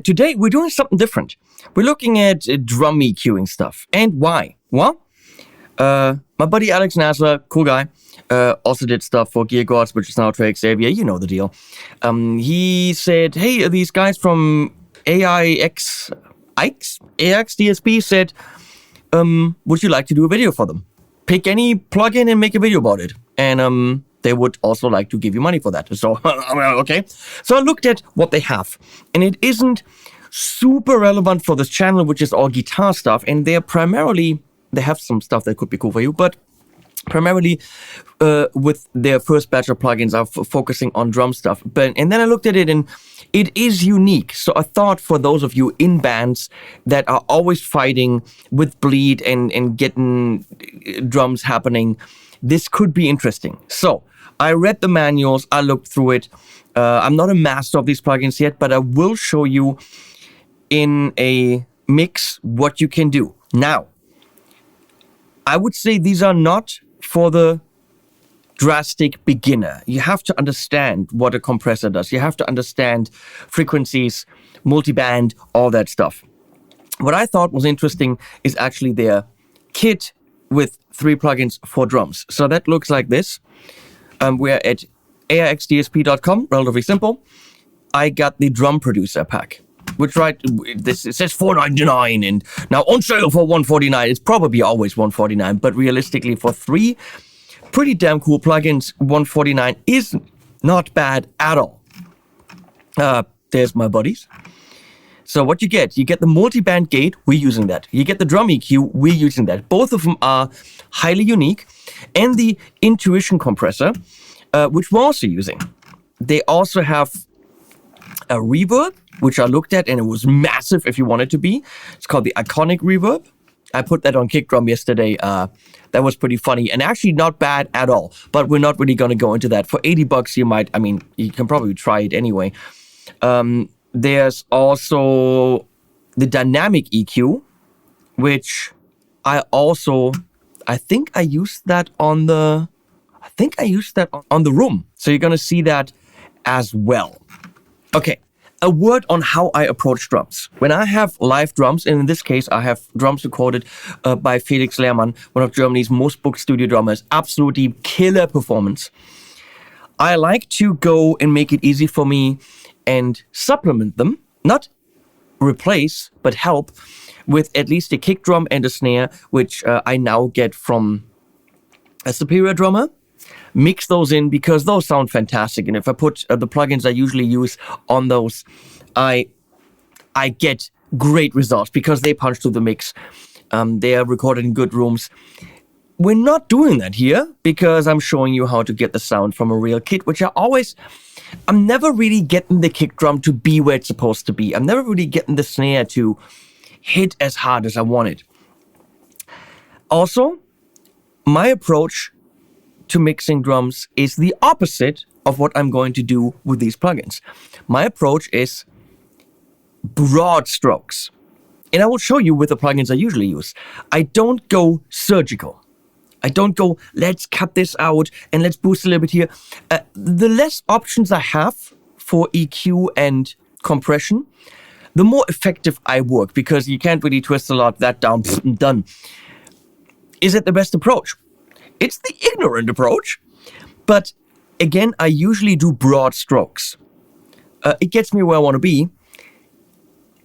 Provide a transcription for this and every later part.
today we're doing something different. We're looking at drum EQing stuff. And why? Well, my buddy Alex Nasser, cool guy, also did stuff for Gear Gods, which is now Trey Xavier. You know the deal. He said, hey, these guys from AIX DSP said, would you like to do a video for them? Pick any plugin and make a video about it. And they would also like to give you money for that. So, okay. So I looked at what they have. And it isn't super relevant for this channel, which is all guitar stuff. And they have some stuff that could be cool for you. But primarily with their first batch of plugins are focusing on drum stuff. And then I looked at it and it is unique. So I thought for those of you in bands that are always fighting with bleed and getting drums happening, this could be interesting. So I read the manuals, I looked through it. I'm not a master of these plugins yet, but I will show you in a mix what you can do. Now, I would say these are not for the drastic beginner. You have to understand what a compressor does. You have to understand frequencies, multiband, all that stuff. What I thought was interesting is actually their kit with 3 plugins for drums. So that looks like this. We're at AIXDSP.com, relatively simple. I got the drum producer pack, which it says $4.99 and now on sale for $149. It's probably always $149, but realistically for 3 pretty damn cool plugins, $149 is not bad at all. There's my buddies. So what you get the Multiband Gate, we're using that. You get the drum EQ, we're using that. Both of them are highly unique. And the Intuition compressor, which we're also using. They also have a reverb, which I looked at and it was massive if you want it to be. It's called the Iconic Reverb. I put that on Kick Drum yesterday. That was pretty funny and actually not bad at all. But we're not really going to go into that. For $80, you can probably try it anyway. There's also the Dynamic EQ, which I think I used that on the Room. So you're going to see that as well. Okay. A word on how I approach drums. When I have live drums, and in this case, I have drums recorded by Felix Lehrmann, one of Germany's most booked studio drummers, absolutely killer performance. I like to go and make it easy for me and supplement them, not replace, but help with at least a kick drum and a snare, which I now get from a Superior drummer. Mix those in because those sound fantastic. And if I put the plugins I usually use on those, I get great results because they punch through the mix. They are recorded in good rooms. We're not doing that here because I'm showing you how to get the sound from a real kit, which I'm never really getting the kick drum to be where it's supposed to be. I'm never really getting the snare to hit as hard as I want it. Also, my approach to mixing drums is the opposite of what I'm going to do with these plugins. My approach is broad strokes. And I will show you with the plugins I usually use. I don't go surgical. I don't go, let's cut this out and let's boost a little bit here. The less options I have for EQ and compression, the more effective I work because you can't really twist a lot, that down, done. Is it the best approach? It's the ignorant approach, but again, I usually do broad strokes. It gets me where I want to be.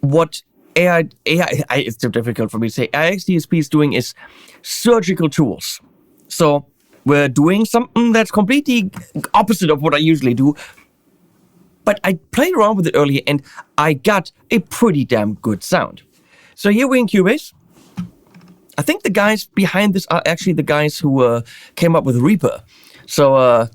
What it's too difficult for me to say. AIX DSP is doing is surgical tools. So we're doing something that's completely opposite of what I usually do. But I played around with it earlier and I got a pretty damn good sound. So here we're in Cubase. I think the guys behind this are actually the guys who came up with Reaper. So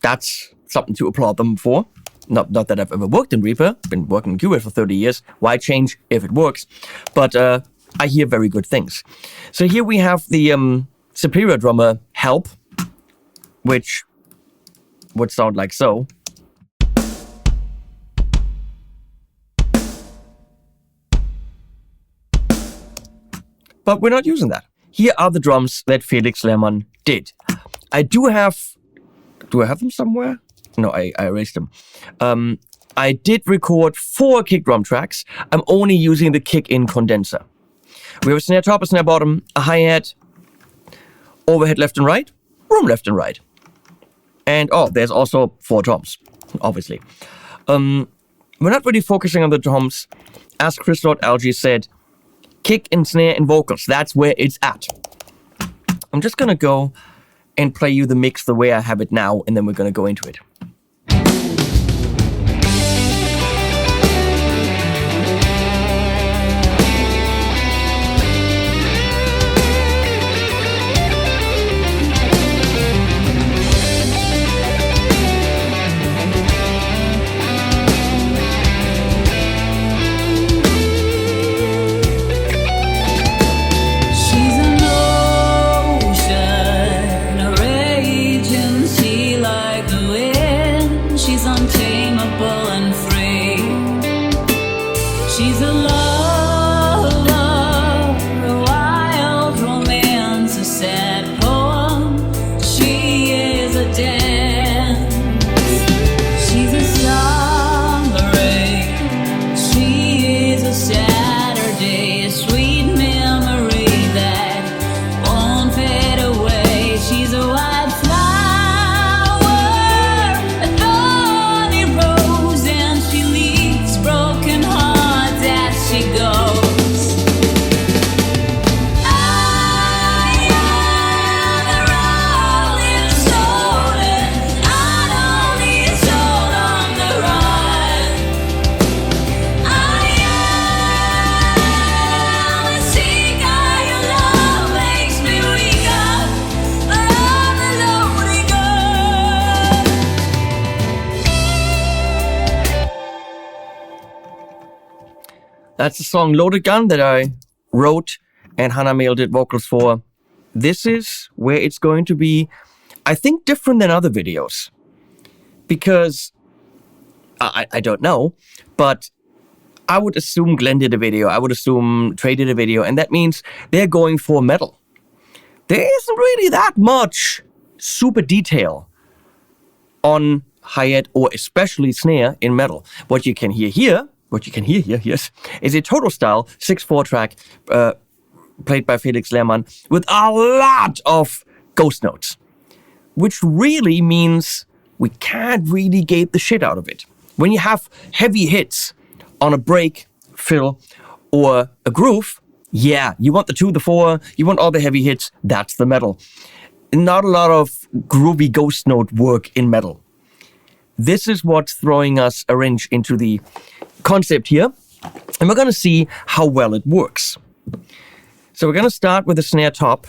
that's something to applaud them for. Not that I've ever worked in Reaper. Been working in Cubase for 30 years. Why change if it works? But I hear very good things. So here we have the Superior drummer Help, which would sound like so. But we're not using that. Here are the drums that Felix Lehrmann did. I have them somewhere? No, I erased them. I did record 4 kick drum tracks. I'm only using the kick-in condenser. We have a snare top, a snare bottom, a hi-hat, overhead left and right, room left and right. And there's also 4 toms, obviously. We're not really focusing on the toms. As Chris.Alge said, kick and snare and vocals, that's where it's at. I'm just gonna go and play you the mix the way I have it now, and then we're gonna go into it. That's the song Loaded Gun that I wrote and Hannah Mail did vocals for. This is where it's going to be, I think, different than other videos. Because, I don't know, but I would assume Glenn did a video, I would assume Trey did a video, and that means they're going for metal. There isn't really that much super detail on hi-hat or especially snare in metal. What you can hear here, yes, is a total style 6/4 track played by Felix Lehrmann with a lot of ghost notes, which really means we can't really gate the shit out of it. When you have heavy hits on a break, fill, or a groove, yeah, you want the 2, the 4, you want all the heavy hits, that's the metal. Not a lot of groovy ghost note work in metal. This is what's throwing us a wrench into the concept here, and we're going to see how well it works. So we're going to start with a snare top,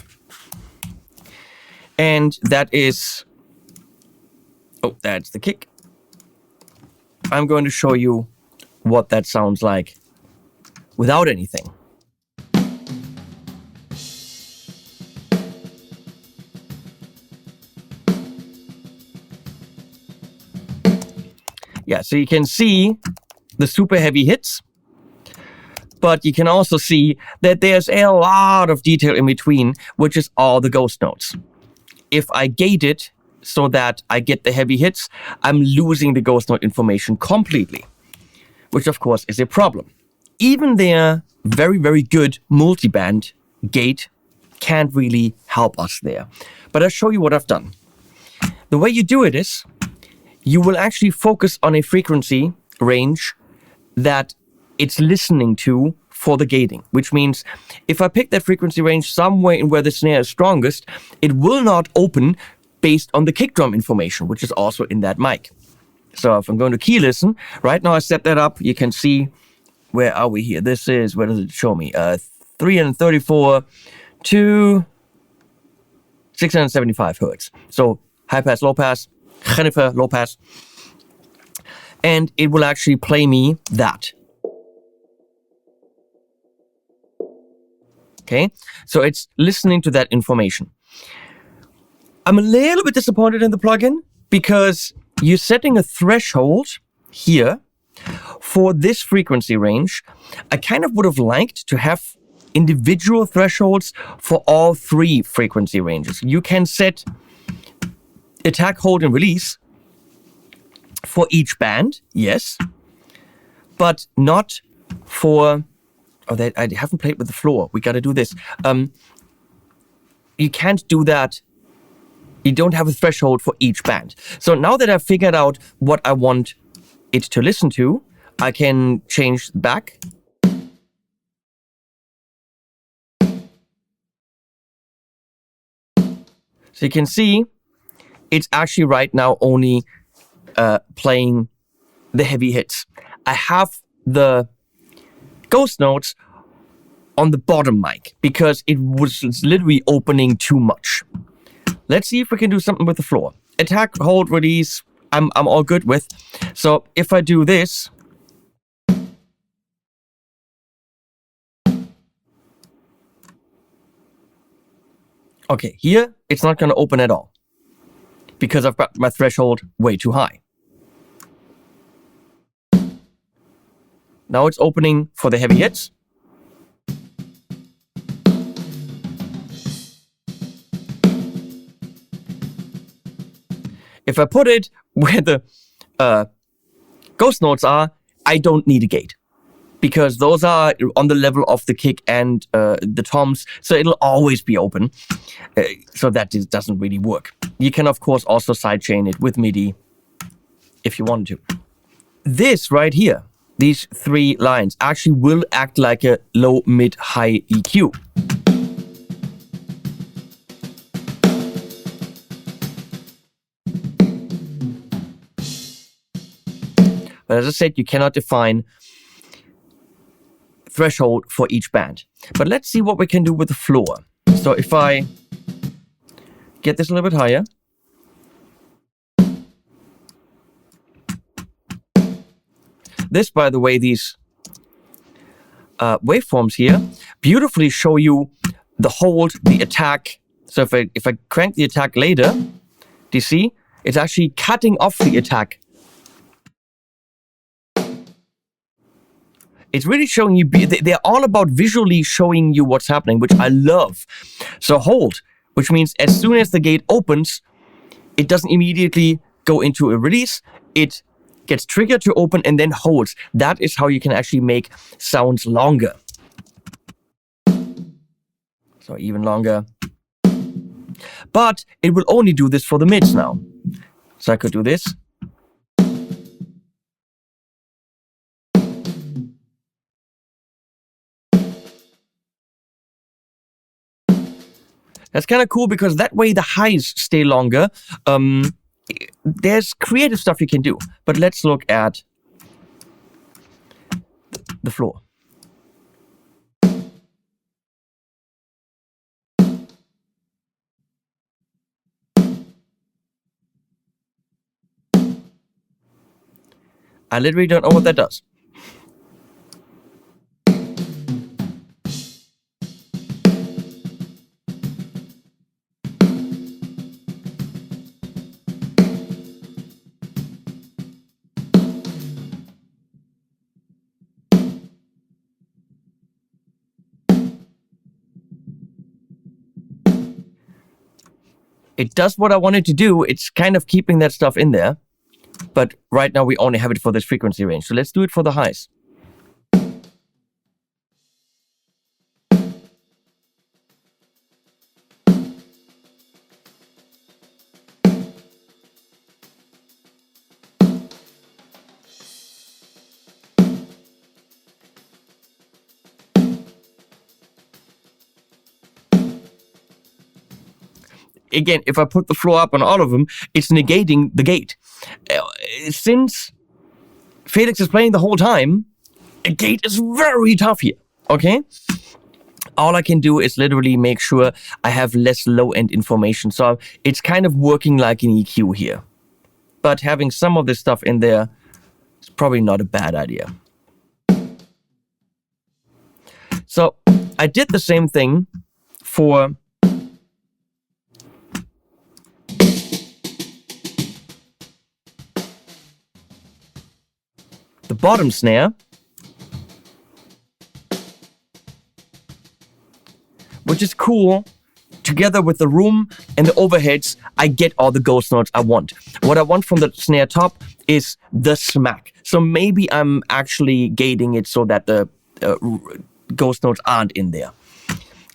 and that is, that's the kick. I'm going to show you what that sounds like without anything. Yeah, so you can see the super heavy hits, but you can also see that there's a lot of detail in between, which is all the ghost notes. If I gate it so that I get the heavy hits, I'm losing the ghost note information completely, which of course is a problem. Even their very, very good multiband gate can't really help us there. But I'll show you what I've done. The way you do it is, you will actually focus on a frequency range that it's listening to for the gating, which means if I pick that frequency range somewhere in where the snare is strongest, it will not open based on the kick drum information, which is also in that mic. So if I'm going to key listen, right now I set that up, you can see, where are we here? This is, where does it show me? 334 to 675 hertz. So high pass, low pass, Jennifer, low pass. And it will actually play me that. Okay, so it's listening to that information. I'm a little bit disappointed in the plugin because you're setting a threshold here for this frequency range. I kind of would have liked to have individual thresholds for all 3 frequency ranges. You can set attack, hold, and release for each band, yes, but not for... Oh, I haven't played with the floor. We got to do this. You can't do that. You don't have a threshold for each band. So now that I've figured out what I want it to listen to, I can change back. So you can see it's actually right now only playing the heavy hits. I have the ghost notes on the bottom mic because it was literally opening too much. Let's see if we can do something with the floor. Attack, hold, release, I'm all good with. So if I do this, okay, here it's not going to open at all because I've got my threshold way too high. Now it's opening for the heavy hits. If I put it where the ghost notes are, I don't need a gate because those are on the level of the kick and the toms, so it'll always be open. So that doesn't really work. You can, of course, also sidechain it with MIDI if you want to. This right here, these three lines, actually will act like a low, mid, high EQ. But as I said, you cannot define threshold for each band. But let's see what we can do with the floor. So if I get this a little bit higher. This, by the way, these waveforms here beautifully show you the hold, the attack. So if I crank the attack later, do you see? It's actually cutting off the attack. It's really showing you, they're all about visually showing you what's happening, which I love. So hold, which means as soon as the gate opens, it doesn't immediately go into a release. It gets triggered to open and then holds. That is how you can actually make sounds longer. So even longer. But it will only do this for the mids now. So I could do this. That's kind of cool because that way the highs stay longer. There's creative stuff you can do. But let's look at the floor. I literally don't know what that does. It does what I wanted to do. It's kind of keeping that stuff in there. But right now we only have it for this frequency range. So let's do it for the highs. Again, if I put the floor up on all of them, it's negating the gate. Since Felix is playing the whole time, a gate is very tough here, okay? All I can do is literally make sure I have less low-end information. So it's kind of working like an EQ here. But having some of this stuff in there is probably not a bad idea. So I did the same thing for the bottom snare, which is cool together with the room and the overheads, I get all the ghost notes I want. What I want from the snare top is the smack. So maybe I'm actually gating it so that the ghost notes aren't in there.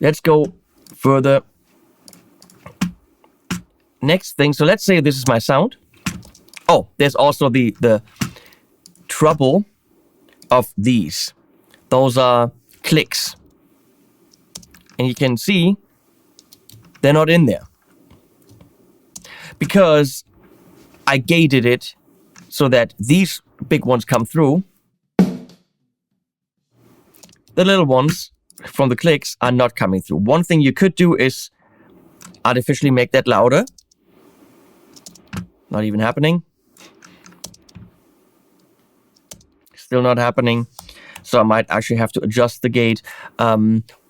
Let's go further. Next thing, so let's say this is my sound. Oh, there's also the treble of these. Those are clicks. And you can see they're not in there. Because I gated it so that these big ones come through. The little ones from the clicks are not coming through. One thing you could do is artificially make that louder. Not even happening. Still not happening. So I might actually have to adjust the gate.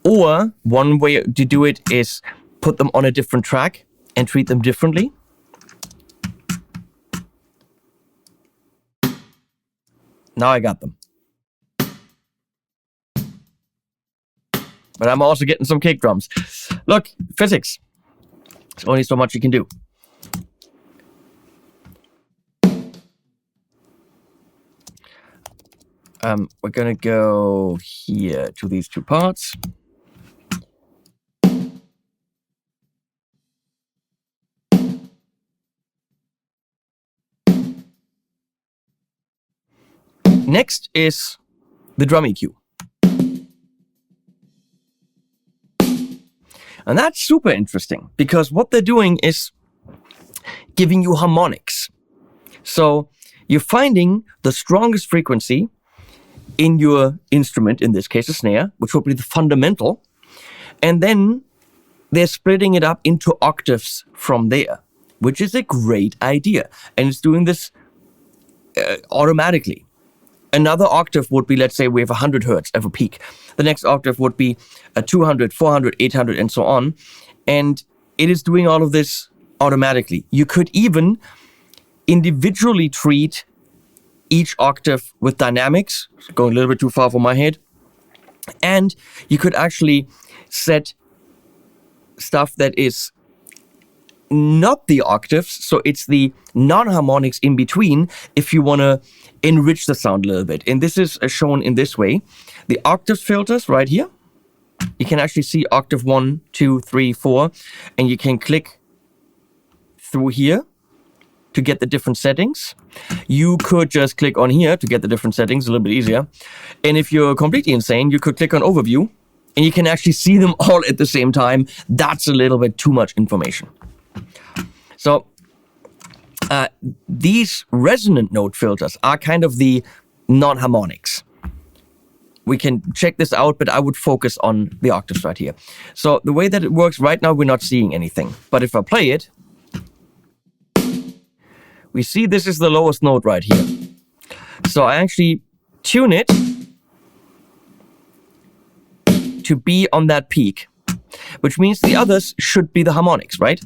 Or one way to do it is put them on a different track and treat them differently. Now I got them. But I'm also getting some kick drums. Look, physics. There's only so much you can do. We're gonna go here to these two parts. Next is the drum EQ. And that's super interesting because what they're doing is giving you harmonics. So you're finding the strongest frequency in your instrument, in this case a snare, which will be the fundamental, and then they're splitting it up into octaves from there, which is a great idea. And it's doing this automatically. Another octave would be, let's say we have 100 hertz of a peak. The next octave would be 200, 400, 800, and so on. And it is doing all of this automatically. You could even individually treat each octave with dynamics, going a little bit too far for my head. And you could actually set stuff that is not the octaves, so it's the non-harmonics in between if you want to enrich the sound a little bit. And this is shown in this way. The octave filters right here. You can actually see octave 1, 2, 3, 4, and you can click through here to get the different settings. You could just click on here to get the different settings, a little bit easier. And if you're completely insane, you could click on overview and you can actually see them all at the same time. That's a little bit too much information. So these resonant note filters are kind of the non-harmonics. We can check this out, but I would focus on the octaves right here. So the way that it works right now, we're not seeing anything. But if I play it, we see this is the lowest note right here. So I actually tune it to be on that peak, which means the others should be the harmonics, right?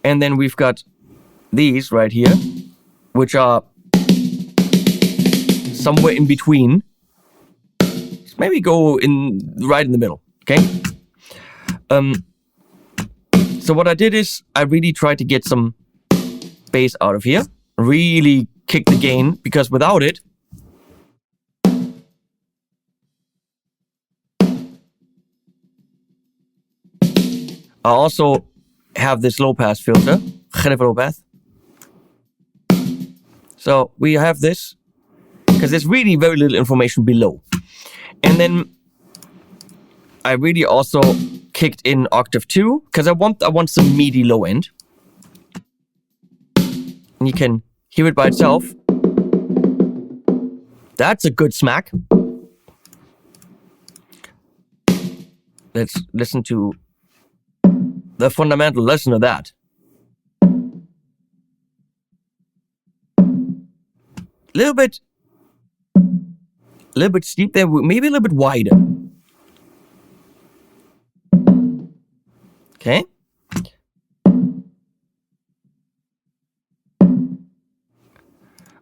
And then we've got these right here, which are somewhere in between. Maybe go right in the middle, okay? So what I did is I really tried to get some bass out of here, really kick the gain, because without it, I also have this low pass filter, low pass. So we have this, because there's really very little information below. And then I really also kicked in octave 2, because I want some meaty low end. And you can hear it by itself. That's a good smack. Let's listen to the fundamental lesson of that. A little bit steep there, maybe a little bit wider. Okay.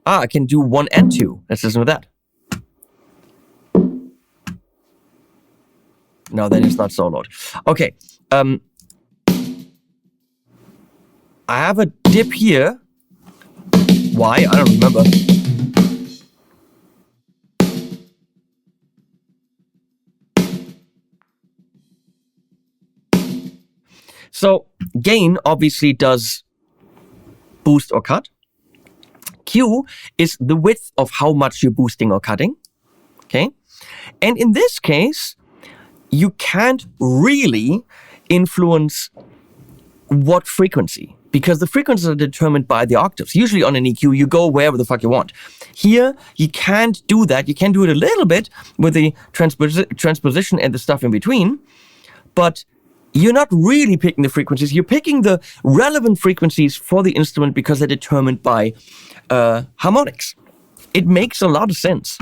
I can do 1 and 2. Let's listen to that. No, that is not soloed. Okay. I have a dip here. Why? I don't remember. So gain obviously does boost or cut. Q is the width of how much you're boosting or cutting. Okay. And in this case, you can't really influence what frequency, because the frequencies are determined by the octaves. Usually on an EQ, you go wherever the fuck you want. Here, you can't do that. You can do it a little bit with the transposition and the stuff in between, but you're not really picking the frequencies. You're picking the relevant frequencies for the instrument because they're determined by harmonics. It makes a lot of sense.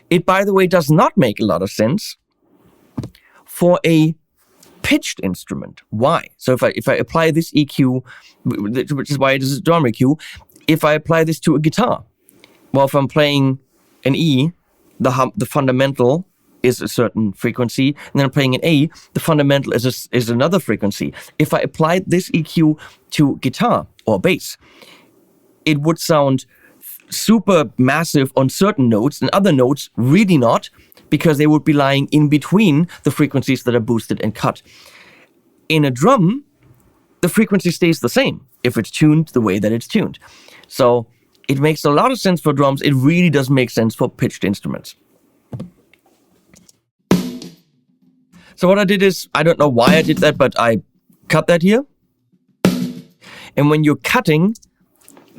It, by the way, does not make a lot of sense for a pitched instrument. Why? So if I apply this EQ, which is why it is a drum EQ, if I apply this to a guitar, well, if I'm playing an E, the fundamental is a certain frequency, and then I'm playing an A, the fundamental is another frequency. If I applied this EQ to guitar or bass, it would sound super massive on certain notes, and other notes really not, because they would be lying in between the frequencies that are boosted and cut. In a drum, the frequency stays the same if it's tuned the way that it's tuned. So it makes a lot of sense for drums. It really does make sense for pitched instruments. So what I did is, I don't know why I did that, but I cut that here. And when you're cutting,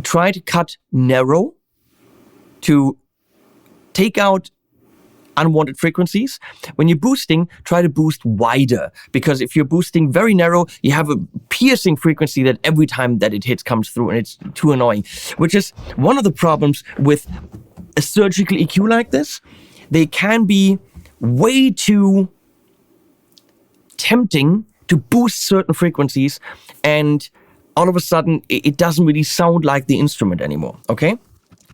try to cut narrow to take out unwanted frequencies. When you're boosting, try to boost wider, because if you're boosting very narrow, you have a piercing frequency that every time that it hits comes through, and it's too annoying, which is one of the problems with a surgical EQ like this. They can be way too tempting to boost certain frequencies, and all of a sudden it doesn't really sound like the instrument anymore, okay?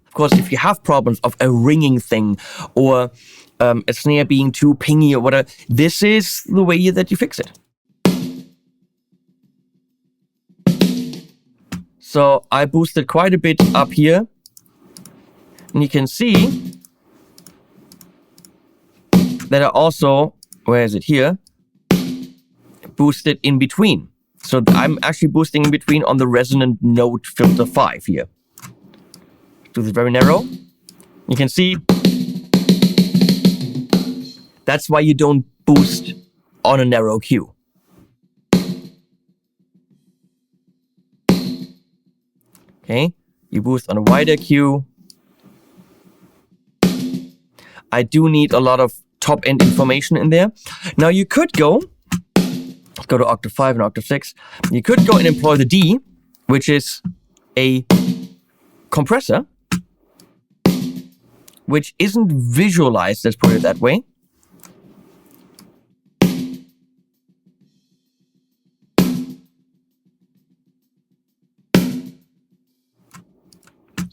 Of course, if you have problems of a ringing thing or a snare being too pingy or whatever, this is the way that you fix it. So I boosted quite a bit up here, and you can see that I also, where is it here, boosted in between. So I'm actually boosting in between on the resonant note filter 5 here. Do this very narrow. You can see that's why you don't boost on a narrow Q. Okay, you boost on a wider Q. I do need a lot of top end information in there. Now you could go to octave 5 and octave 6. You could go and employ the D, which is a compressor, which isn't visualized, let's put it that way.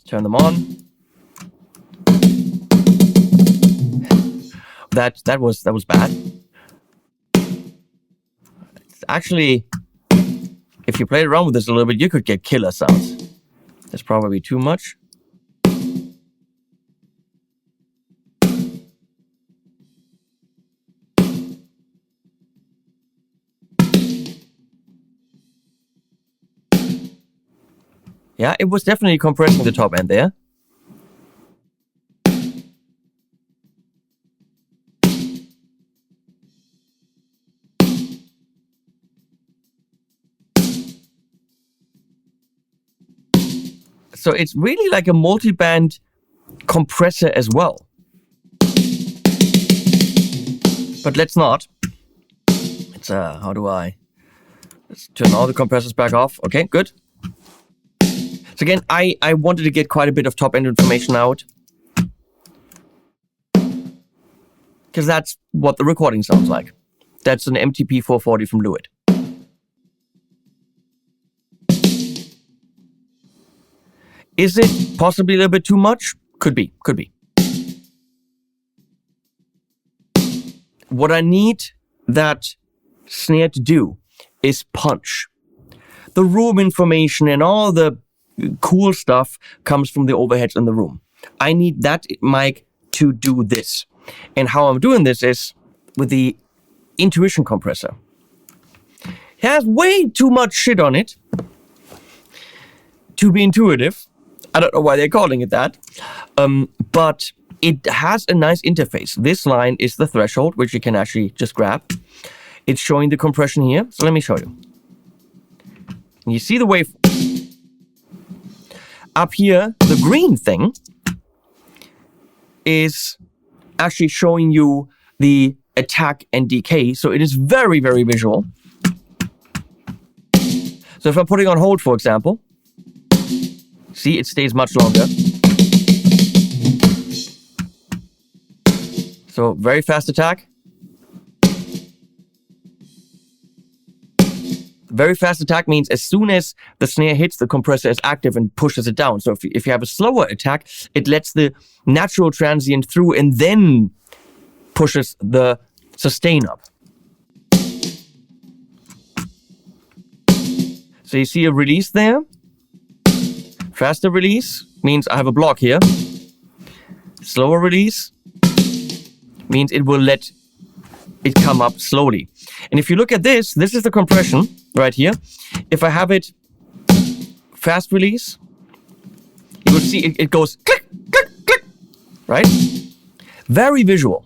Turn them on. That was bad. Actually, if you played around with this a little bit, you could get killer sounds. That's probably too much. Yeah, it was definitely compressing the top end there. So it's really like a multi-band compressor as well. But let's not. It's how do I? Let's turn all the compressors back off. Okay, good. So again, I wanted to get quite a bit of top end information out, because that's what the recording sounds like. That's an MTP 440 from Lewitt. Is it possibly a little bit too much? Could be, could be. what I need that snare to do is punch. The room information and all the cool stuff comes from the overheads in the room. I need that mic to do this. And how I'm doing this is with the Intuition compressor. It has way too much shit on it to be intuitive. I don't know why they're calling it that. But it has a nice interface. This line is the threshold, which you can actually just grab. It's showing the compression here. So let me show you. You see the wave. Up here, the green thing is actually showing you the attack and decay. So it is very, very visual. So if I'm putting on hold, for example, see, it stays much longer. So very fast attack. Very fast attack means as soon as the snare hits, the compressor is active and pushes it down. So if you have a slower attack, it lets the natural transient through and then pushes the sustain up. So you see a release there. Faster release means I have a block here. Slower release means it will let it come up slowly. And if you look at this, this is the compression right here. If I have it fast release, you will see it goes click, click, click, right? Very visual.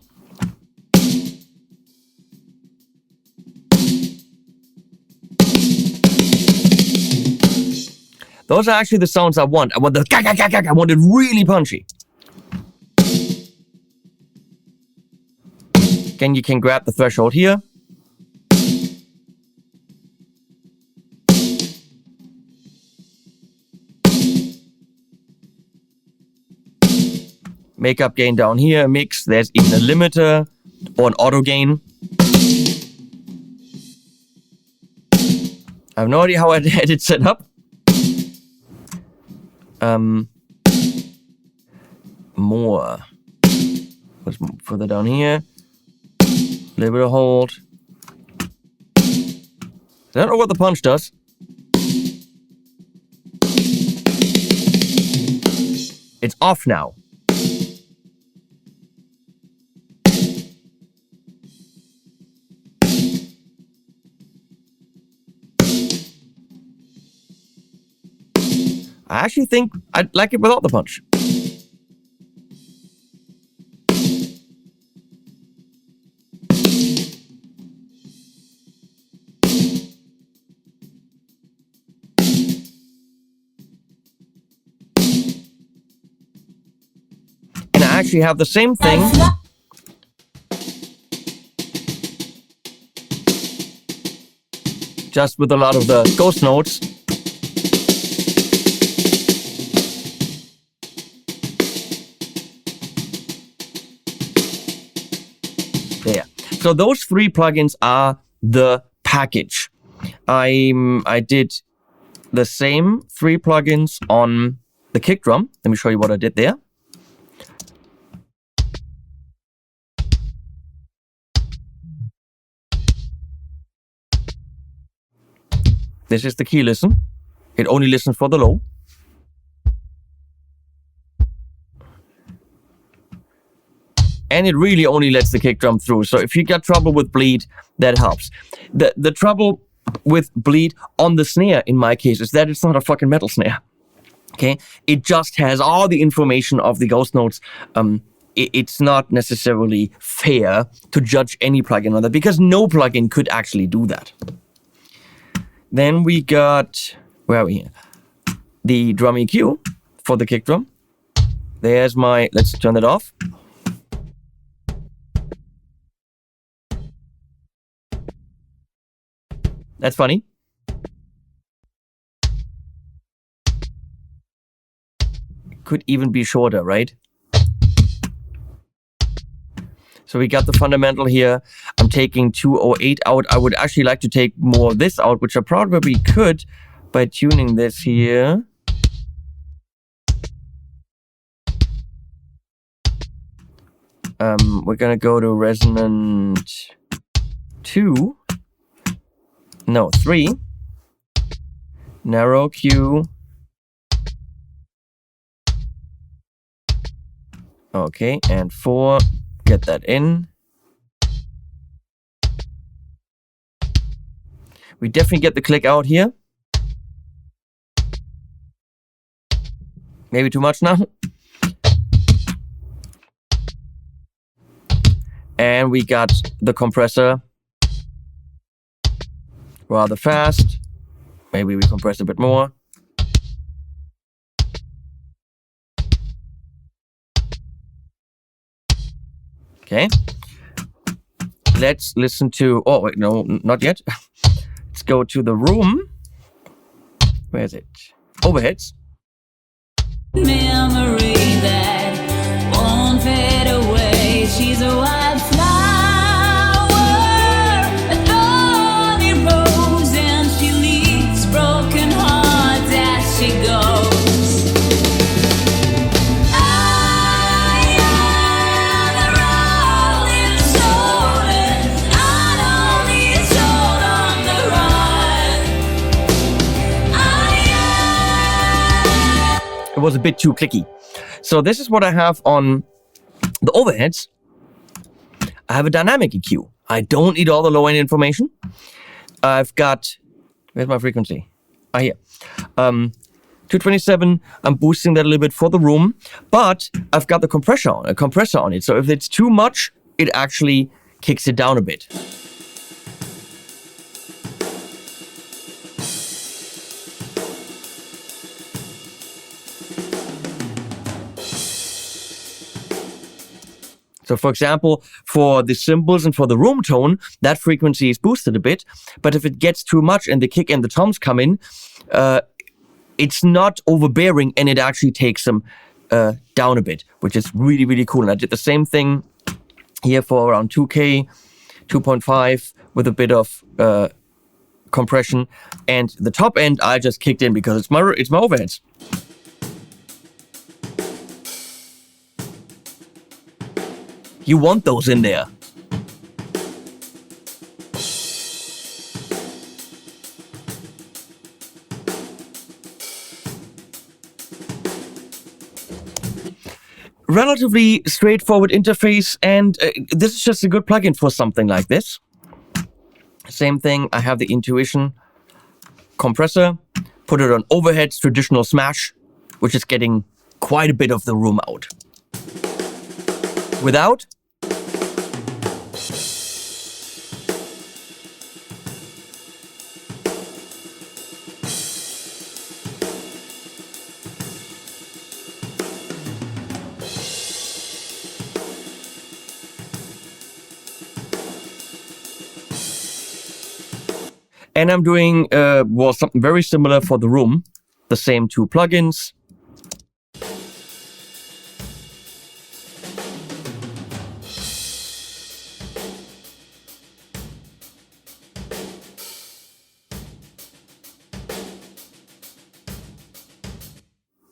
Those are actually the sounds I want. I want the gag, gag, gag, gag. I want it really punchy. Again, you can grab the threshold here. Makeup gain down here, mix. There's even a limiter or an auto gain. I have no idea how I had it set up. More. Let's move further down here. A little bit of hold. I don't know what the punch does. It's off now. I actually think I'd like it without the punch. And I actually have the same thing. Just with a lot of the ghost notes. There. So those three plugins are the package. I did the same three plugins on the kick drum. Let me show you what I did there. This is the key listen. It only listens for the low. And it really only lets the kick drum through. So if you got trouble with bleed, that helps. The trouble with bleed on the snare, in my case, is that it's not a fucking metal snare. Okay? It just has all the information of the ghost notes. It's not necessarily fair to judge any plugin on that because no plugin could actually do that. Then we got, where are we here? The drum EQ for the kick drum. There's my, let's turn it off. That's funny. Could even be shorter, right? So we got the fundamental here. I'm taking 208 out. I would actually like to take more of this out, which I probably could by tuning this here. We're gonna go to resonant 2. No, 3. Narrow Q. Okay, and 4. Get that in. We definitely get the click out here. Maybe too much now. And we got the compressor rather fast. Maybe we compress a bit more. Okay. Let's listen to, oh wait, no, not yet. Let's go to the room. Where is it? Overheads. Memory that won't fade away. She's a wildflower, a thorny rose, and she leaves broken hearts as she goes. I am a rolling soul, and I don't need soul on the run. I am. It was a bit too clicky. So this is what I have on the overheads. I have a dynamic EQ. I don't need all the low end information. I've got, where's my frequency? Ah, here. 227. I'm boosting that a little bit for the room, but I've got the compressor on it. So if it's too much, it actually kicks it down a bit. So for example, for the cymbals and for the room tone, that frequency is boosted a bit. But if it gets too much and the kick and the toms come in, it's not overbearing and it actually takes them down a bit, which is really, really cool. And I did the same thing here for around 2K, 2.5 with a bit of compression. And the top end I just kicked in because it's my overheads. You want those in there. Relatively straightforward interface, and this is just a good plugin for something like this. Same thing, I have the Intuition compressor, put it on overheads, traditional smash, which is getting quite a bit of the room out. Without, and I'm doing well, something very similar for the room, the same 2 plugins.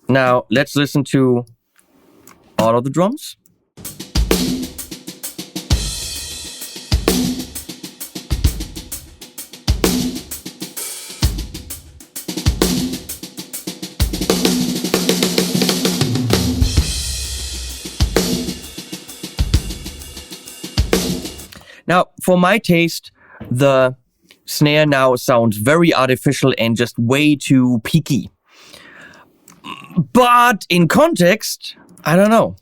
Now, let's listen to all of the drums. Now, for my taste, the snare now sounds very artificial and just way too peaky. But in context, I don't know.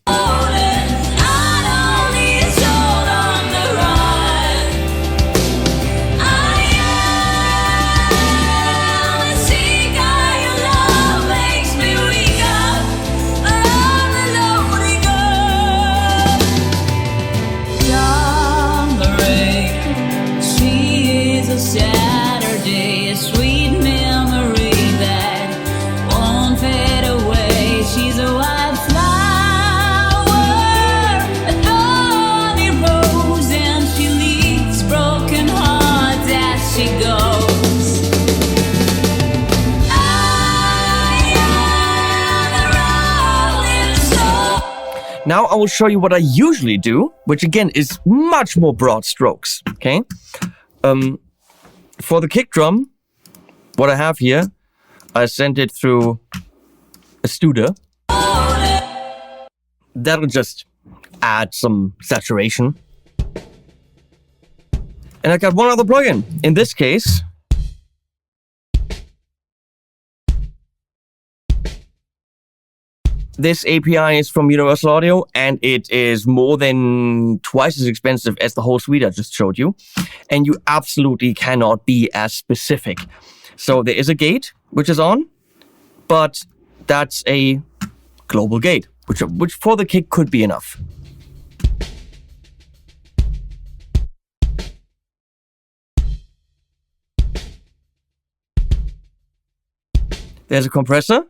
Saturday, a sweet memory that won't fade away. She's a wildflower, Now I will show you what I usually do, which again is much more broad strokes, okay? For the kick drum, what I have here, I sent it through a Studer. That'll just add some saturation. And I got one other plugin. In this case, this API is from Universal Audio, and it is more than twice as expensive as the whole suite I just showed you. And you absolutely cannot be as specific. So there is a gate, which is on, but that's a global gate, which for the kick could be enough. There's a compressor.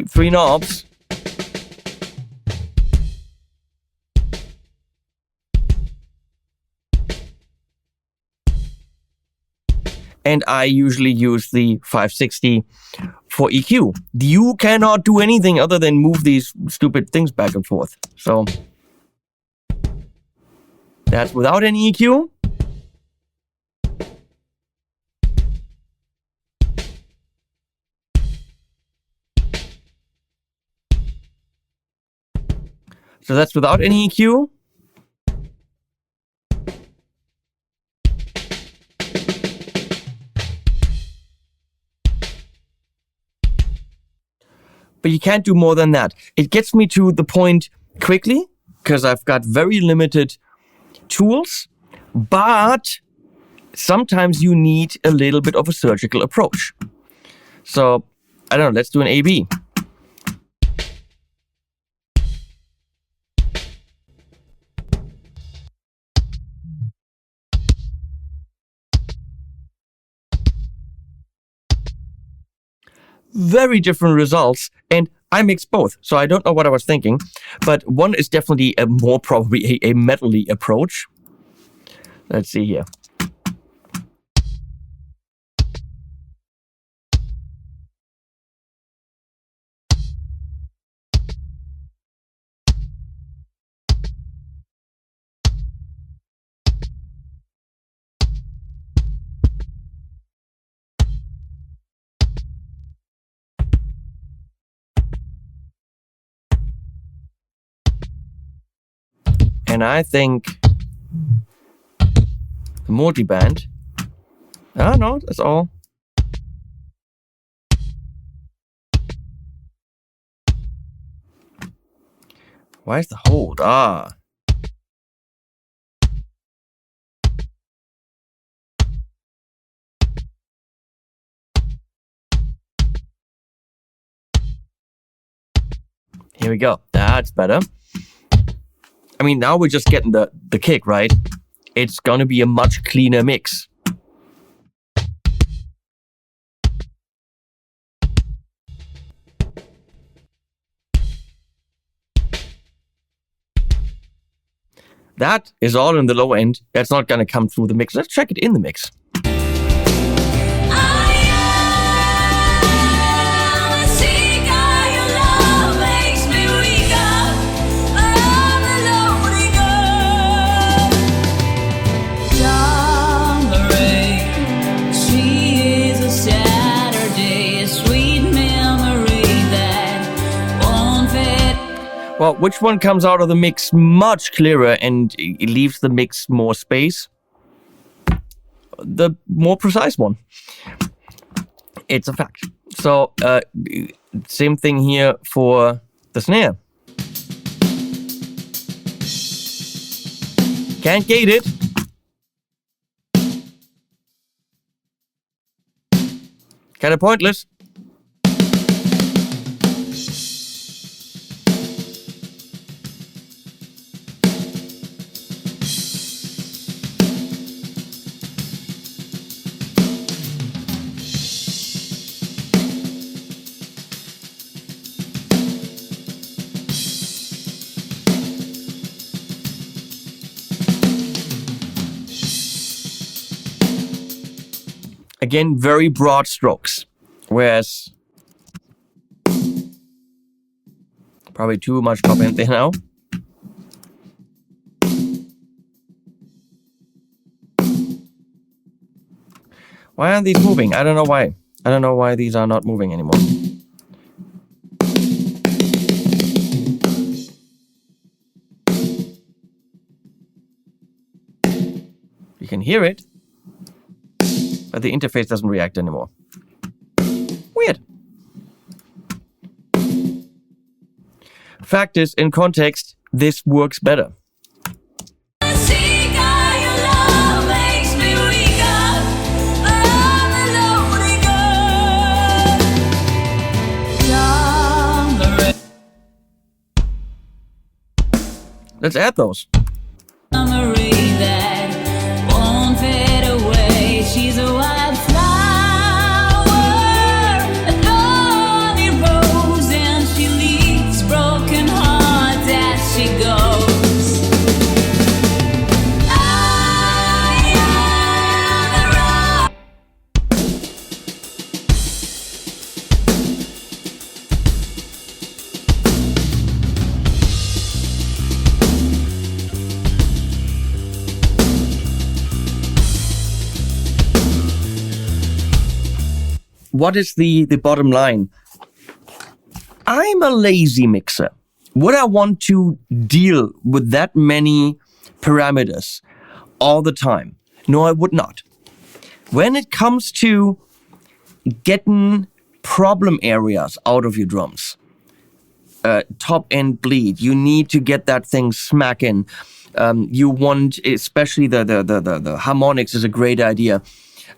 3 knobs. And I usually use the 560 for EQ. You cannot do anything other than move these stupid things back and forth. So that's without any EQ. So that's without any EQ. But you can't do more than that. It gets me to the point quickly because I've got very limited tools, but sometimes you need a little bit of a surgical approach. So, I don't know, let's do an A/B. Very different results, and I mixed both, so I don't know what I was thinking, but one is definitely a more probably a metal-y approach. Let's see here. And I think the multiband. Ah, no, that's all. Why is the hold? Ah. Here we go. That's better. I mean, now we're just getting the kick, right? It's gonna be a much cleaner mix. That is all in the low end. That's not gonna come through the mix. Let's check it in the mix. Well, which one comes out of the mix much clearer and it leaves the mix more space? The more precise one. It's a fact. So, same thing here for the snare. Can't gate it. Kind of pointless. Again, very broad strokes. Whereas Probably too much top end there now. Why aren't these moving? I don't know why. I don't know why these are not moving anymore. You can hear it, but the interface doesn't react anymore. Weird. Fact is, in context, this works better. Let's add those. She's a wildflower, a thorny rose, and she leaves broken hearts as she goes. I am the road. What is the bottom line? I'm a lazy mixer. Would I want to deal with that many parameters all the time? No, I would not. When it comes to getting problem areas out of your drums, top end bleed, you need to get that thing smacking. You want, especially the harmonics is a great idea.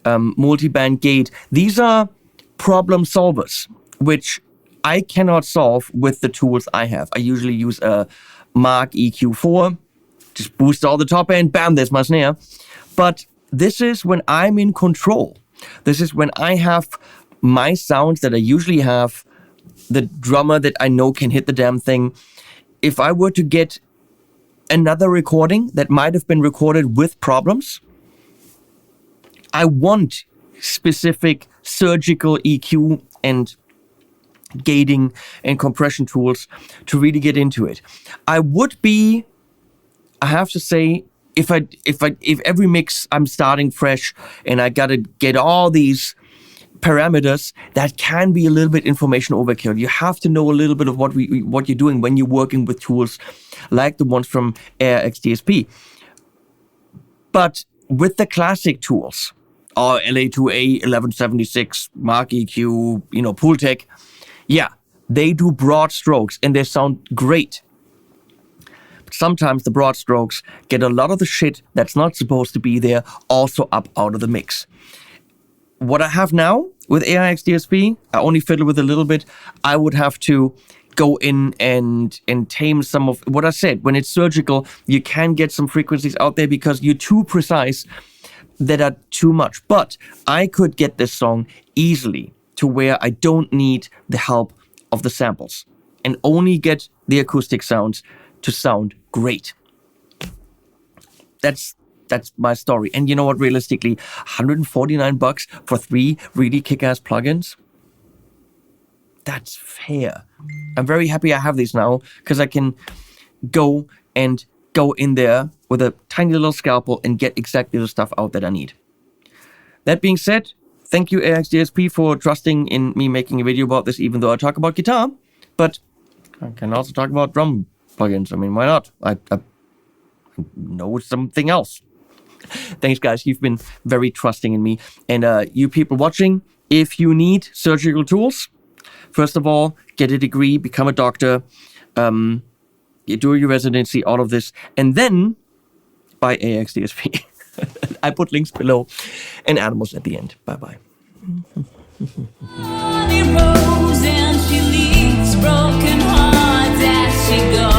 Multiband gate, these are problem solvers, which I cannot solve with the tools I have. I usually use a Mark EQ4, just boost all the top end, bam, there's my snare. But this is when I'm in control. This is when I have my sounds that I usually have, the drummer that I know can hit the damn thing. If I were to get another recording that might have been recorded with problems, I want specific surgical EQ and gating and compression tools to really get into it. I have to say, if every mix I'm starting fresh and I gotta get all these parameters, that can be a little bit information overkill. You have to know a little bit of what you're doing when you're working with tools like the ones from AIX DSP. But with the classic tools, or LA2A, 1176, Mark EQ, Pultec, yeah, they do broad strokes and they sound great. But sometimes the broad strokes get a lot of the shit that's not supposed to be there also up out of the mix. What I have now with AIX DSP, I only fiddle with a little bit. I would have to go in and tame some of what I said. When it's surgical, you can get some frequencies out there because you're too precise that are too much. But I could get this song easily to where I don't need the help of the samples and only get the acoustic sounds to sound great. That's my story. And you know what, realistically, $149 for 3 really kick-ass plugins? That's fair. I'm very happy I have these now because I can go in there with a tiny little scalpel and get exactly the stuff out that I need. That being said, thank you AIX DSP for trusting in me making a video about this, even though I talk about guitar, but I can also talk about drum plugins. I mean, why not? I know something else. Thanks, guys. You've been very trusting in me. And you people watching, if you need surgical tools, first of all, get a degree, become a doctor, you do your residency, all of this, and then buy AIX DSP. I put links below and animals at the end. Bye-bye. Rose and she leaves broken hearts as she goes.